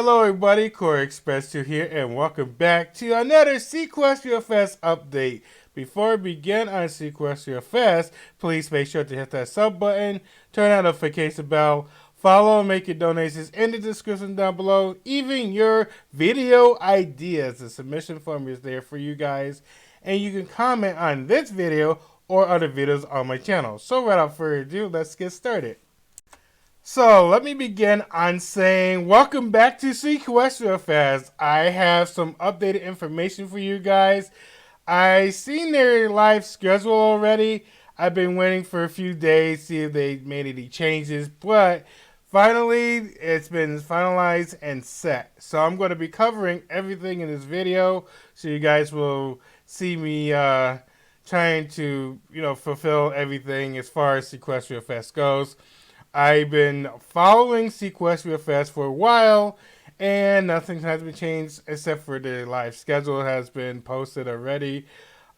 Hello everybody, Koreyexpress2 here, and welcome back to another Seaquestriafest update. Before we begin on Seaquestriafest, please make sure to hit that sub button, turn on the notification bell, follow and make your donations in the description down below. Even your video ideas, the submission form is there for you guys, and you can comment on this video or other videos on my channel. So without further ado, let's get started. So let me begin on saying welcome back to Seaquestriafest. I have some updated information for you guys. I seen their live schedule already. I've been waiting for a few days to see if they made any changes, but finally it's been finalized and set. So I'm going to be covering everything in this video, so you guys will see me trying to fulfill everything as far as Seaquestriafest goes. I've been following Seaquestriafest for a while, and nothing has been changed except for the live schedule has been posted already.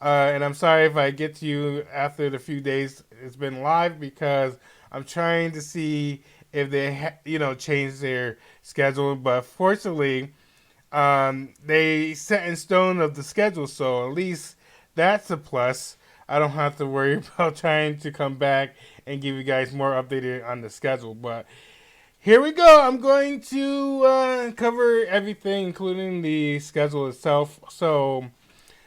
And I'm sorry if I get to you after the few days it's been live, because I'm trying to see if they change their schedule. But fortunately, they set in stone of the schedule, so at least that's a plus. I don't have to worry about trying to come back and give you guys more updated on the schedule. But here we go. I'm going to cover everything, including the schedule itself. So,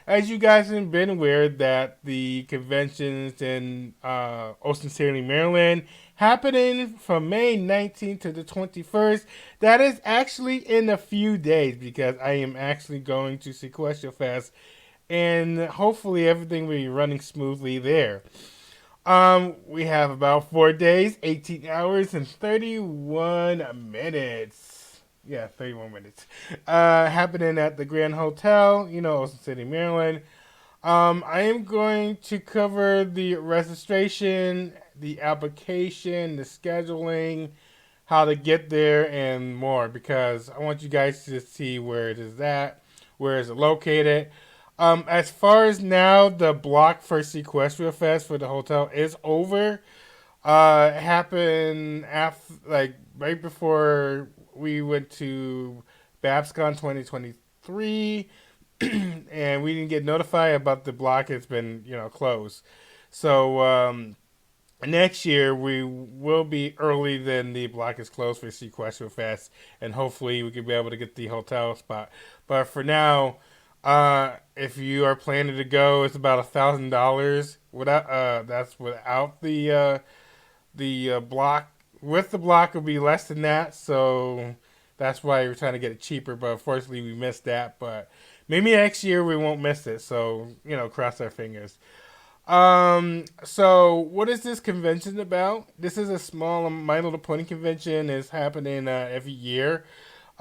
as you guys have been aware, that the conventions in Ocean City, Maryland, happening from May 19th to the 21st. That is actually in a few days, because I am actually going to Seaquestriafest, and hopefully everything will be running smoothly there. We have about 4 days, 18 hours, and 31 minutes. Yeah, 31 minutes. Happening at the Grand Hotel, Ocean City, Maryland. I am going to cover the registration, the application, the scheduling, how to get there, and more, because I want you guys to see where it is at, where is it located. As far as now, the block for Seaquestriafest for the hotel is over. It happened after, right before we went to BabsCon 2023, and we didn't get notified about the block. It's been, closed. So, next year we will be early than the block is closed for Seaquestriafest, and hopefully we can be able to get the hotel spot. But for now, if you are planning to go, it's about $1,000. Without that's without the block. With the block, it'll be less than that. So that's why we're trying to get it cheaper. But unfortunately, we missed that. But maybe next year we won't miss it. So cross our fingers. So what is this convention about? This is a small My Little Pony convention. It's happening every year.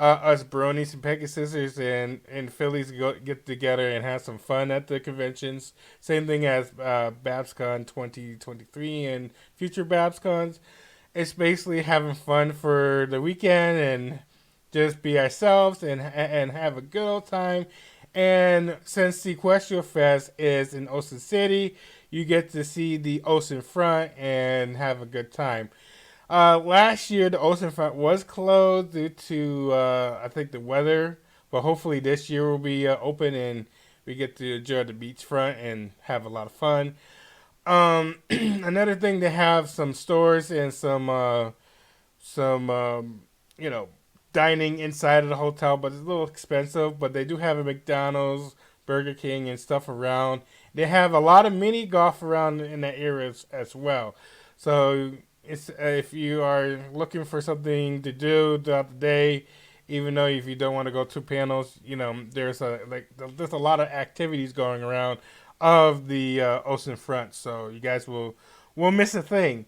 Us bronies and Pegasusers and Phillies get together and have some fun at the conventions. Same thing as BabsCon 2023 and future BabsCons. It's basically having fun for the weekend and just be ourselves and have a good old time. And since Seaquestriafest is in Ocean City, you get to see the ocean front and have a good time. Last year, the ocean front was closed due to, I think, the weather. But hopefully this year will be open and we get to enjoy the beachfront and have a lot of fun. Another thing, they have some stores and some dining inside of the hotel, but it's a little expensive. But they do have a McDonald's, Burger King, and stuff around. They have a lot of mini golf around in that area as well. So if you are looking for something to do throughout the day, even though if you don't want to go to panels, there's a lot of activities going around of the ocean front, so you guys won't miss a thing.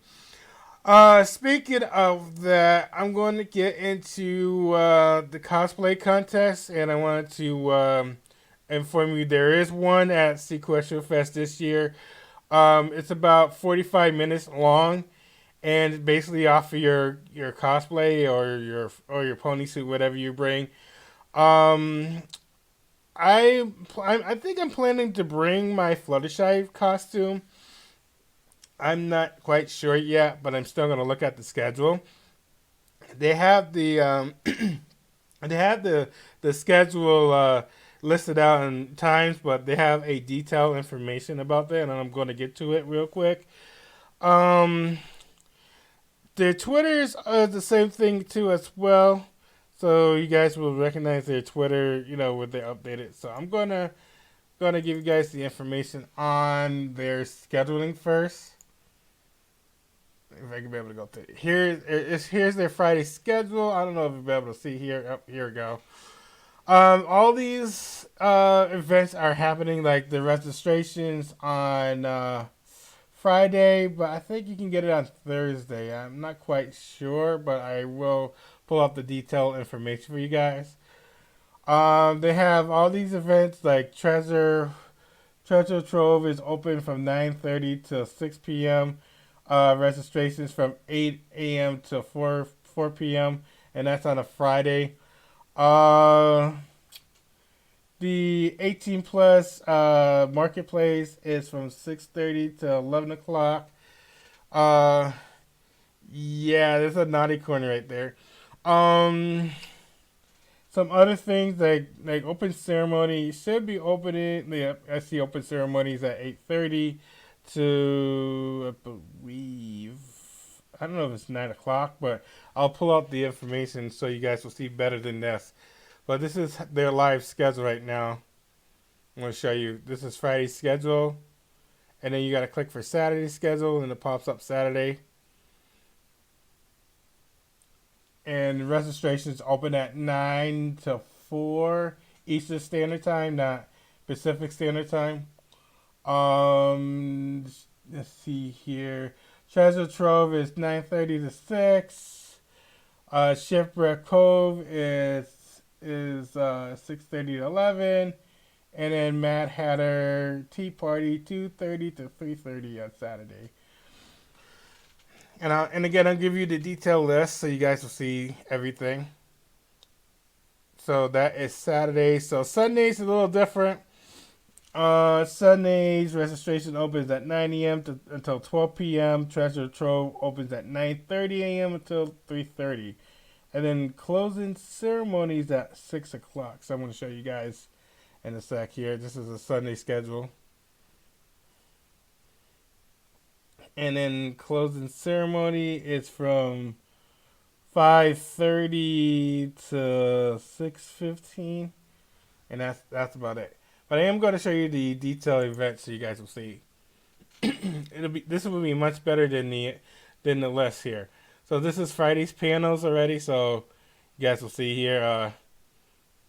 Speaking of that, I'm going to get into the cosplay contest, and I wanted to inform you there is one at Seaquestriafest this year. It's about 45 minutes long. And basically off of your cosplay or your pony suit, whatever you bring. I think I'm planning to bring my Fluttershy costume. I'm not quite sure yet, but I'm still gonna look at the schedule. They have the They have the schedule listed out in times, but they have a detailed information about that, and I'm going to get to it real quick. Um, their Twitters are the same thing too as well, so you guys will recognize their Twitter, when they update it. So I'm gonna give you guys the information on their scheduling first. If I can be able to go through here's their Friday schedule. I don't know if you'll be able to see here. Oh, here we go. All these events are happening, like the registrations on Friday, but I think you can get it on Thursday. I'm not quite sure, but I will pull up the detailed information for you guys. They have all these events like Treasure Trove is open from 9:30 to 6 p.m. Registrations from 8 a.m. to 4 p.m. and that's on a Friday. Uh, the 18 plus marketplace is from 6:30 to 11 o'clock. Uh, yeah, there's a naughty corner right there. Um, some other things like open ceremony should be opening. Yeah, I see open ceremonies at 8:30 to, I believe, I don't know if it's 9 o'clock, but I'll pull out the information so you guys will see better than this. But this is their live schedule right now. I'm going to show you. This is Friday's schedule. And then you got to click for Saturday's schedule, and it pops up Saturday. And registrations open at 9 to 4 Eastern Standard Time, not Pacific Standard Time. Let's see here. Treasure Trove is 9:30 to 6. Shipwreck Cove is 6:30 to 11. And then Mad Hatter Tea Party 2:30 to 3:30 on Saturday. And again, I'll give you the detailed list so you guys will see everything. So that is Saturday. So Sunday's a little different. Sundays registration opens at 9 a.m. until 12 p.m. Treasure Trove opens at 9:30 a.m. until 3:30, and then closing ceremonies at 6 o'clock. So I'm going to show you guys in a sec here. This is a Sunday schedule. And then closing ceremony is from 5:30 to 6:15, and that's about it. But I am going to show you the detailed event so you guys will see. This will be much better than the list here. So this is Friday's panels already, so you guys will see here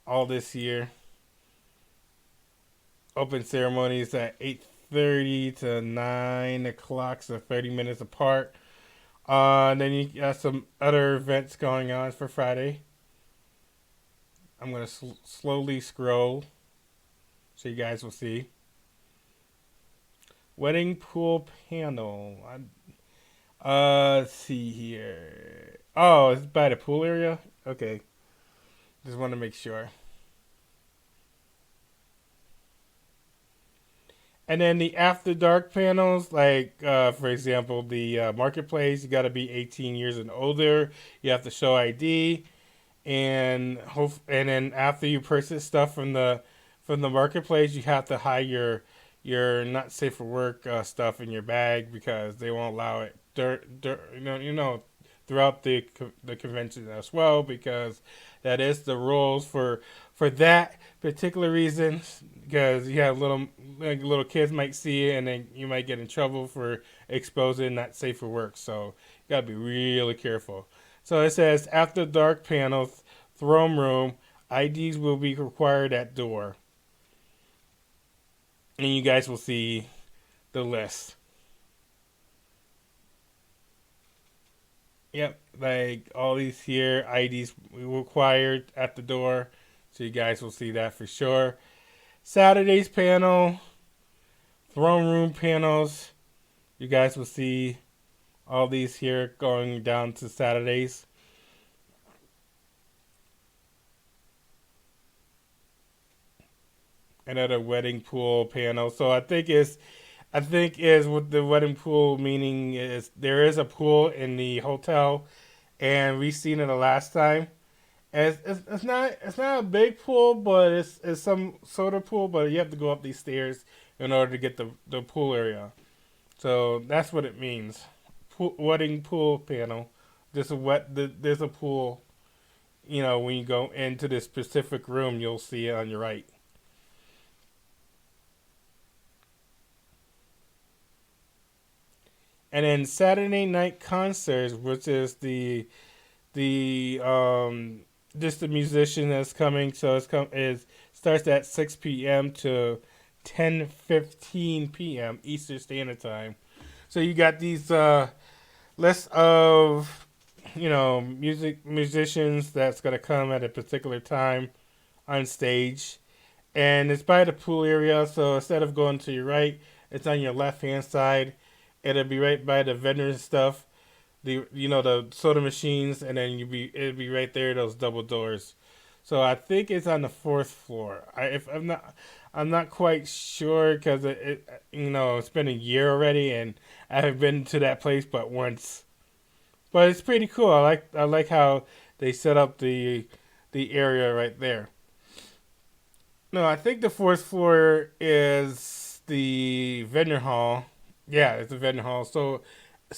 all this here. Open ceremonies at 8:30 to 9 o'clock, so 30 minutes apart. Then you got some other events going on for Friday. I'm going to slowly scroll so you guys will see. Wedding pool panel. Let's see here. Oh, it's by the pool area? Okay. Just want to make sure. And then the after dark panels, like for example, the marketplace, you got to be 18 years and older. You have to show ID, and then after you purchase stuff from the marketplace, you have to hide your not safe for work stuff in your bag because they won't allow it. Throughout the convention as well, because that is the rules for that particular reason. Because you have little kids might see it, and then you might get in trouble for exposing not safe for work. So you gotta be really careful. So it says after dark panels, throne room, IDs will be required at door, and you guys will see the list. Yep, like all these here, IDs required at the door. So you guys will see that for sure. Saturday's panel, throne room panels. You guys will see all these here going down to Saturdays. Another wedding pool panel. So I think is what the wedding pool meaning is there is a pool in the hotel, and we've seen it the last time, And it's not a big pool, but it's some sort of pool. But you have to go up these stairs in order to get the pool area. So that's what it means. Wedding pool panel. There's a pool. When you go into this specific room, you'll see it on your right. And then Saturday night concerts, which is the just the musician that's coming. So it starts at 6 p.m. to 10:15 p.m. Eastern Standard Time. So you got these list of musicians that's gonna come at a particular time on stage, and it's by the pool area. So instead of going to your right, it's on your left hand side. It'll be right by the vendors and stuff, the soda machines, and then it'd be right there, those double doors. So I think it's on the fourth floor. If I'm not quite sure because it's been a year already, and I haven't been to that place but once. But it's pretty cool. I like how they set up the area right there. No, I think the fourth floor is the vendor hall. Yeah, it's the vendor hall. So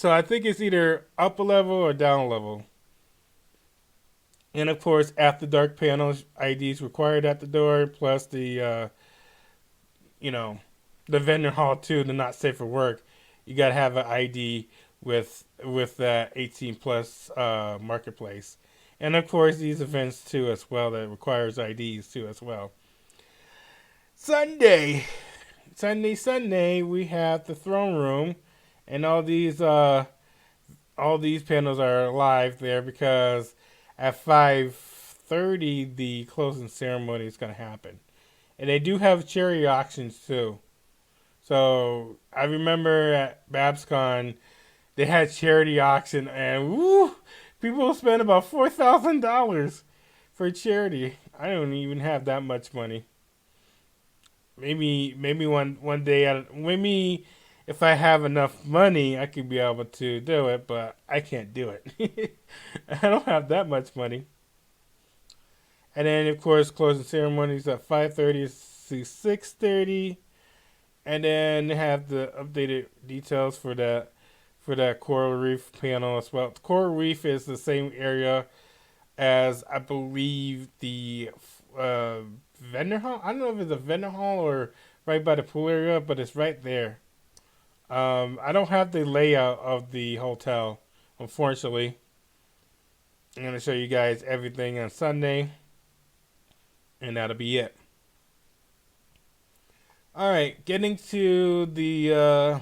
I think it's either up a level or down a level. And of course, after dark panels, IDs required at the door, plus you know, the vendor hall too. To not safe for work, you gotta have an ID with that 18 plus marketplace. And of course, these events too as well that requires IDs too as well. Sunday, Sunday, we have the throne room, and all these panels are live there because at 5:30 the closing ceremony is going to happen, and they do have charity auctions too. So I remember at BabsCon they had charity auction, and woo, people spend about $4,000 for charity. I don't even have that much money. Maybe one day, maybe if I have enough money, I could be able to do it, but I can't do it. I don't have that much money. And then, of course, closing ceremonies at 5:30 to 6:30, and then they have the updated details for that coral reef panel as well. The coral reef is the same area as I believe the uh, vendor hall. I don't know if it's a vendor hall or right by the pool area, but it's right there. I don't have the layout of the hotel, unfortunately. I'm gonna show you guys everything on Sunday, and that'll be it. All right, getting to the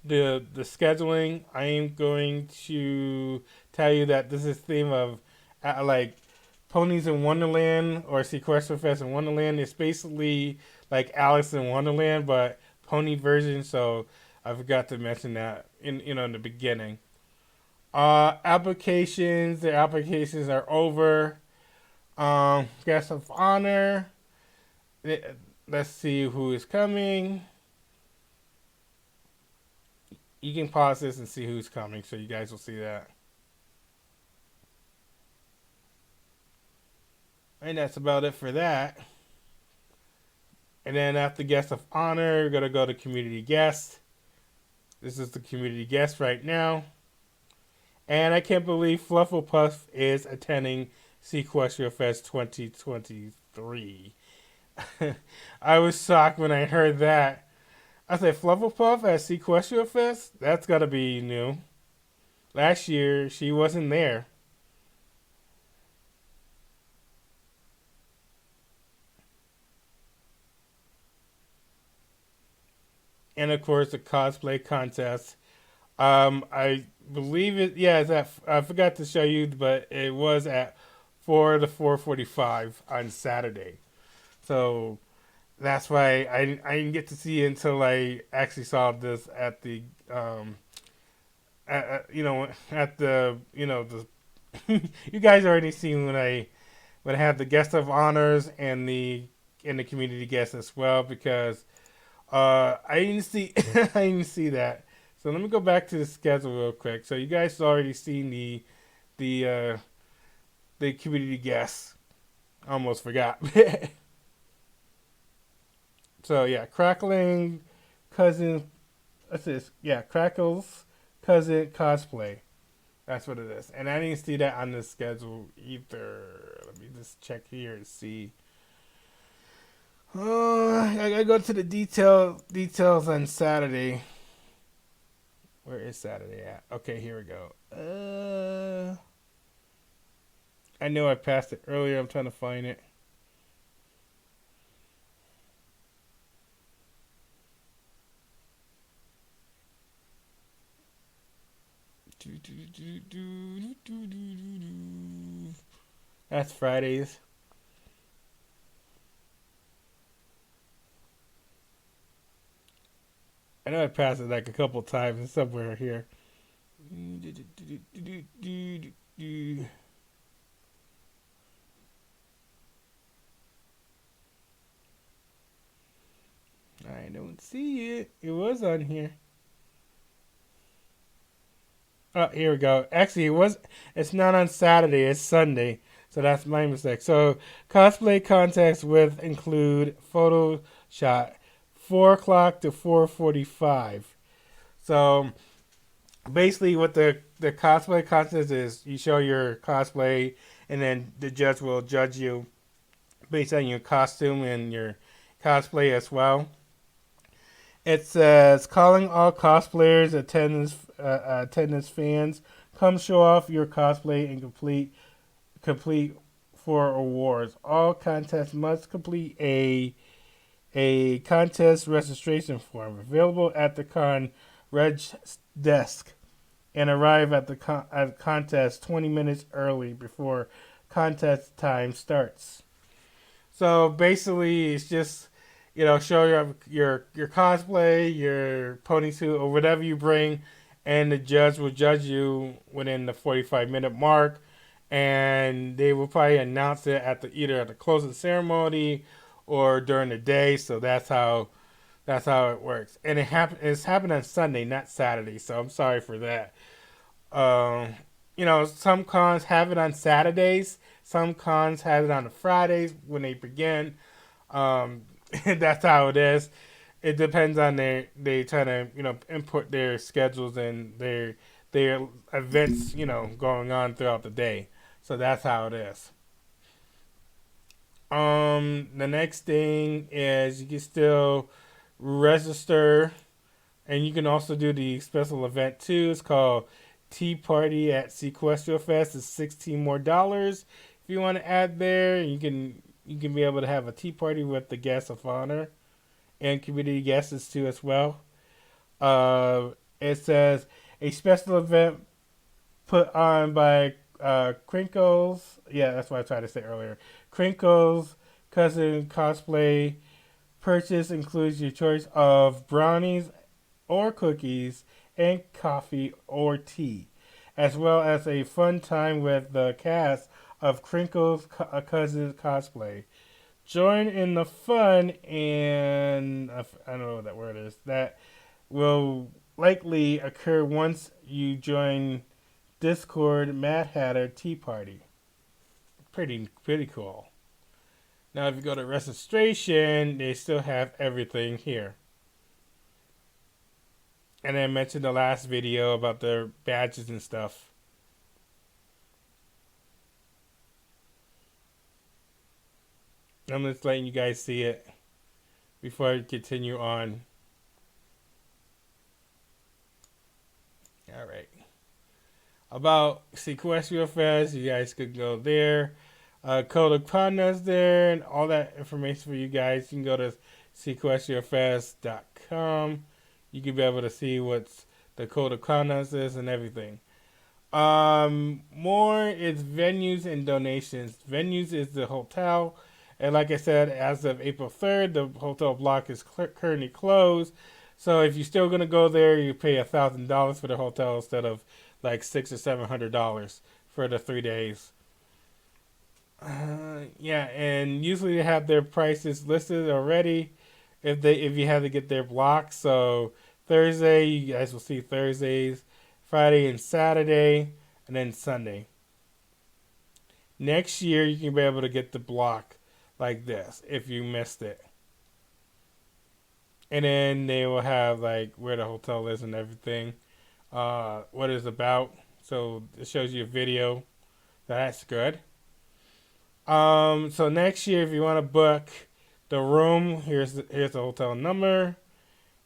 scheduling. I am going to tell you that this is theme of like Ponies in Wonderland or Seaquestriafest in Wonderland. It's basically like Alice in Wonderland, but pony version. So I forgot to mention that in the beginning. Applications. The applications are over. Guest of honor. Let's see who is coming. You can pause this and see who's coming, so you guys will see that. And that's about it for that. And then after guest of honor, we're gonna go to community guest. This is the community guest right now. And I can't believe Flufflepuff is attending Seaquestial 2023. I was shocked when I heard that. I said, Flufflepuff at Seaquestial? That's gotta be new. Last year, she wasn't there. And of course, the cosplay contest. I believe it. Yeah, it's at. I forgot to show you, but it was at 4 to 4:45 on Saturday. So that's why I didn't get to see it until I actually saw this at the at the you guys already seen when I have the guest of honors and the community guests as well because I didn't see I didn't see that. So let me go back to the schedule real quick. So you guys already seen the the community guests. Almost forgot. So yeah, Crackling cousin. What's this? Yeah, Crackle's cousin cosplay. That's what it is. And I didn't see that on the schedule either. Let me just check here and see. I gotta go to the details on Saturday. Where is Saturday at? Okay, here we go. I know I passed it earlier. I'm trying to find it. That's Fridays. I know I passed it like a couple times. It's somewhere here. I don't see it. It was on here. Oh, here we go. Actually, It's not on Saturday. It's Sunday. So that's my mistake. So cosplay contests with include photo shot 4 o'clock to 4:45. So basically, what the cosplay contest is, you show your cosplay, and then the judge will judge you based on your costume and your cosplay as well. It says, calling all cosplayers, attendance fans, come show off your cosplay and complete for awards. All contests must complete a contest registration form available at the con reg desk and arrive at the contest 20 minutes early before contest time starts. So basically, it's just, show your cosplay, your pony suit, or whatever you bring, and the judge will judge you within the 45-minute mark, and they will probably announce it either at the closing ceremony or during the day. So that's how it works. And it's happened on Sunday, not Saturday. So I'm sorry for that. Some cons have it on Saturdays. Some cons have it on the Fridays when they begin. That's how it is. It depends on they try to input their schedules and their events going on throughout the day. So that's how it is. The next thing is you can still register, and you can also do the special event too. It's called Tea Party at Seaquestriafest. It's $16 more. If you want to add there, you can be able to have a tea party with the guests of honor and community guests too as well. It says a special event put on by Crinkles. Yeah, that's what I tried to say earlier. Crinkles cousin cosplay purchase includes your choice of brownies or cookies and coffee or tea, as well as a fun time with the cast of Crinkle's cousin cosplay. Join in the fun and I don't know what that word is. That will likely occur once you join Discord Mad Hatter Tea Party. Pretty cool. Now, if you go to registration, they still have everything here. And I mentioned the last video about the badges and stuff. I'm just letting you guys see it before I continue on. All right. About Seaquestriafest, you guys could go there. Code of conduct's there, and all that information for you guys. You can go to Seaquestriafest.com. You can be able to see what's the code of conduct is and everything. More is venues and donations. Venues is the hotel. And like I said, as of April 3rd, the hotel block is currently closed. So if you're still going to go there, you pay $1,000 for the hotel instead of like $600 or $700 for the 3 days. Yeah, and usually they have their prices listed already if you have to get their block. So Thursday, you guys will see Thursdays, Friday and Saturday, and then Sunday. Next year, you can be able to get the block like this if you missed it. And then they will have like where the hotel is and everything, what it's about. So it shows you a video. That's good. So next year, if you want to book the room, here's the hotel number,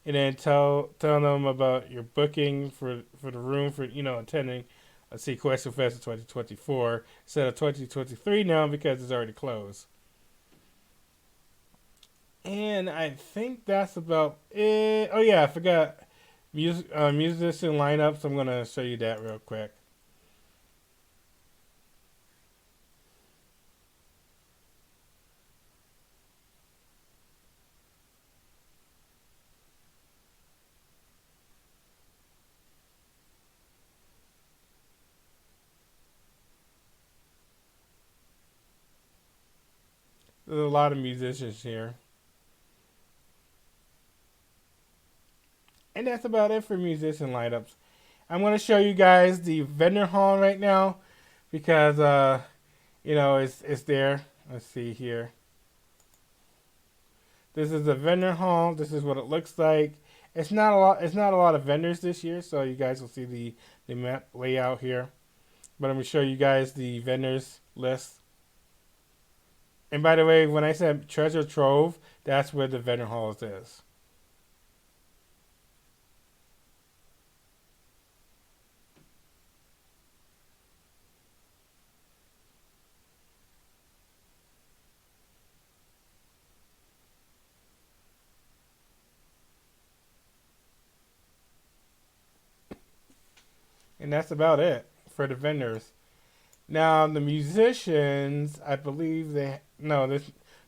and then tell them about your booking for the room for attending a Seaquestiafest Fest 2024 instead of 2023 now because it's already closed. And I think that's about it. Oh yeah, I forgot musician lineups. I'm gonna show you that real quick. There's a lot of musicians here. And that's about it for musician lineups. I'm gonna show you guys the vendor hall right now because it's there. Let's see here. This is the vendor hall. This is what it looks like. It's not a lot. It's not a lot of vendors this year, so you guys will see the map layout here. But I'm gonna show you guys the vendors list. And by the way, when I said treasure trove, that's where the vendor halls is. And that's about it for the vendors. Now the musicians, I believe there's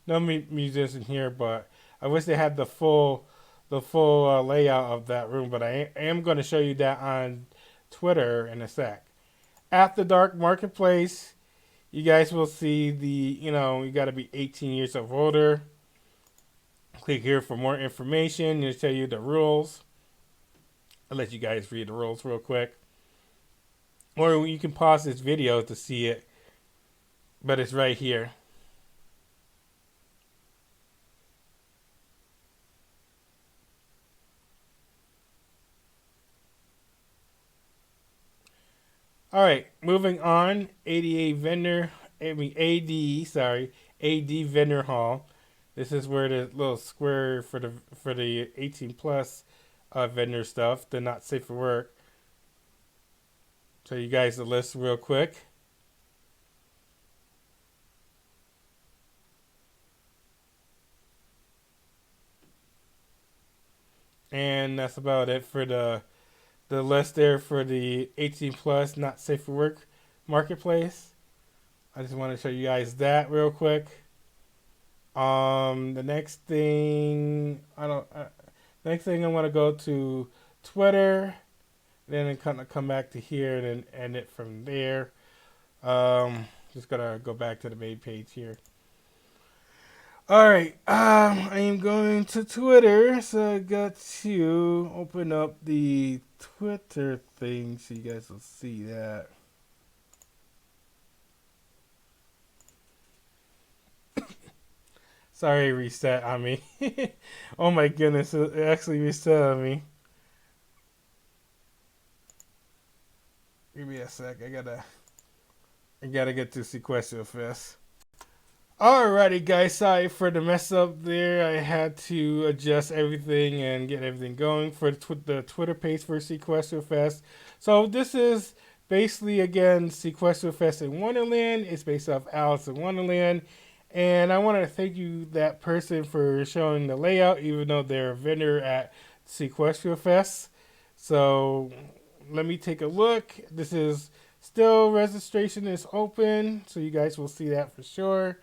no musician here, but I wish they had the full layout of that room. But I am going to show you that on Twitter in a sec. After Dark Marketplace, you guys will see you got to be 18 years of older. Click here for more information. It'll tell you the rules. I'll let you guys read the rules real quick. Or you can pause this video to see it, but it's right here. All right, moving on. AD vendor hall. This is where the little square for the 18 plus vendor stuff. They're not safe for work. Show you guys the list real quick. And that's about it for the list there for the 18 plus not safe for work marketplace. I just want to show you guys that real quick. The next thing next thing I want to go to Twitter. Then I kind of come back to here and then end it from there. Just gotta go back to the main page here. All right, I am going to Twitter, so I got to open up the Twitter thing so you guys will see that. Sorry, reset on me. Oh my goodness, it actually reset on me. Give me a sec. I gotta get to Seaquestiafest. Alrighty, guys. Sorry for the mess up there. I had to adjust everything and get everything going for the Twitter page for Seaquestiafest. So this is basically again Seaquestiafest in Wonderland. It's based off Alice in Wonderland, and I want to thank you, that person, for showing the layout, even though they're a vendor at Seaquestiafest. So let me take a look. This is still, registration is open, so you guys will see that for sure.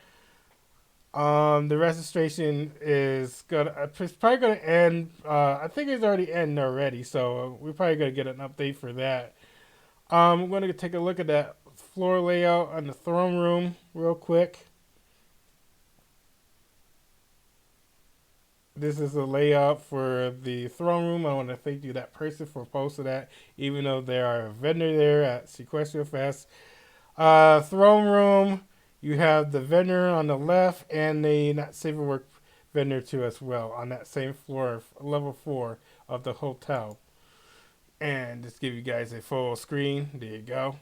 The registration is it's probably gonna end. I think it's already ended already, so we're probably gonna get an update for that. I'm gonna take a look at that floor layout on the throne room real quick. This is the layout for the throne room. I want to thank you, that person, for posting that, even though they are a vendor there at Seaquestiafest. Throne room. You have the vendor on the left and the not safe for work vendor too as well on that same floor, level 4 of the hotel. And just give you guys a full screen. There you go.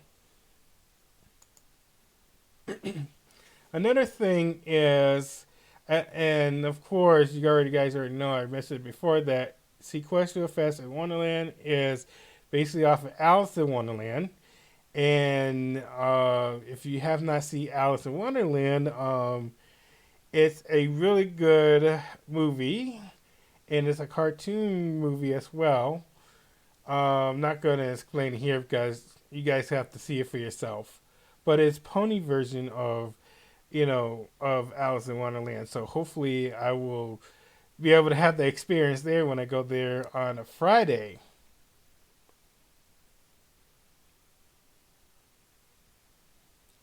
Another thing is, and of course, guys already know, I mentioned before that Seaquestriafest in Wonderland is basically off of Alice in Wonderland. And if you have not seen Alice in Wonderland, it's a really good movie, and it's a cartoon movie as well. I'm not going to explain it here because you guys have to see it for yourself. But it's pony version of, of Alice in Wonderland. So hopefully I will be able to have the experience there when I go there on a Friday.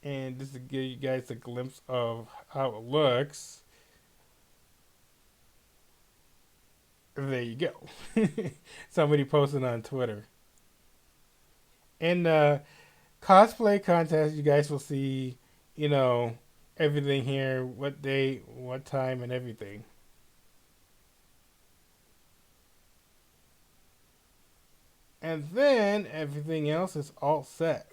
And just to give you guys a glimpse of how it looks. There you go. Somebody posted on Twitter. And cosplay contest, you guys will see, everything here, what day, what time, and everything. And then everything else is all set,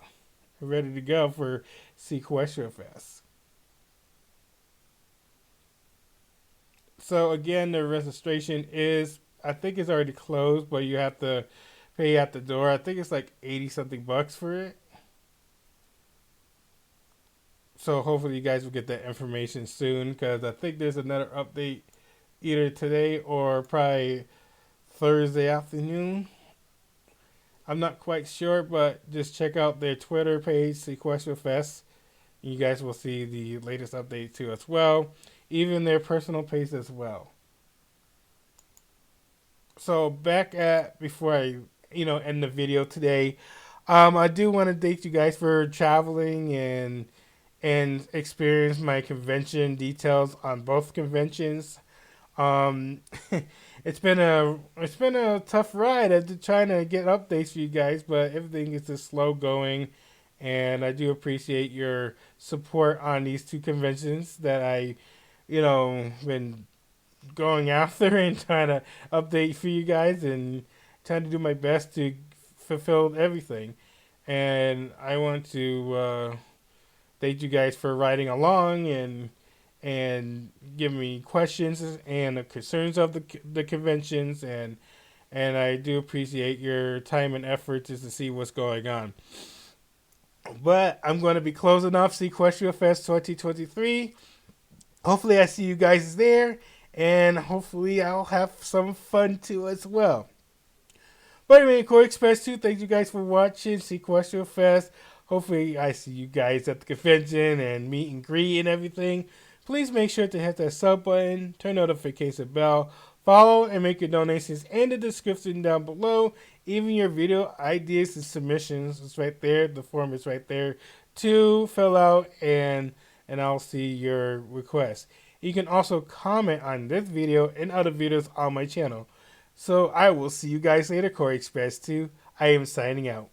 ready to go for Seaquestriafest. So again, the registration is, I think it's already closed, but you have to pay at the door. I think it's like 80 something bucks for it. So hopefully you guys will get that information soon, because I think there's another update either today or probably Thursday afternoon. I'm not quite sure, but just check out their Twitter page, Seaquestriafest. You guys will see the latest update too as well. Even their personal page as well. So back at, before I, end the video today, I do want to thank you guys for traveling and experience my convention details on both conventions. It's been a tough ride at trying to get updates for you guys, but everything is just slow going, and I do appreciate your support on these two conventions that I, been going after and trying to update for you guys and trying to do my best to fulfill everything. And I want to thank you guys for riding along and giving me questions and the concerns of the conventions, and I do appreciate your time and effort just to see what's going on. But I'm going to be closing off Seaquestriafest 2023. Hopefully I see you guys there, and hopefully I'll have some fun too as well. But anyway, Koreyexpress2, thank you guys for watching Seaquestriafest. Hopefully I see you guys at the convention and meet and greet and everything. Please make sure to hit that sub button, turn notification bell, follow and make your donations in the description down below. Even your video ideas and submissions is right there. The form is right there to fill out, and I'll see your request. You can also comment on this video and other videos on my channel. So I will see you guys later, Koreyexpress2. I am signing out.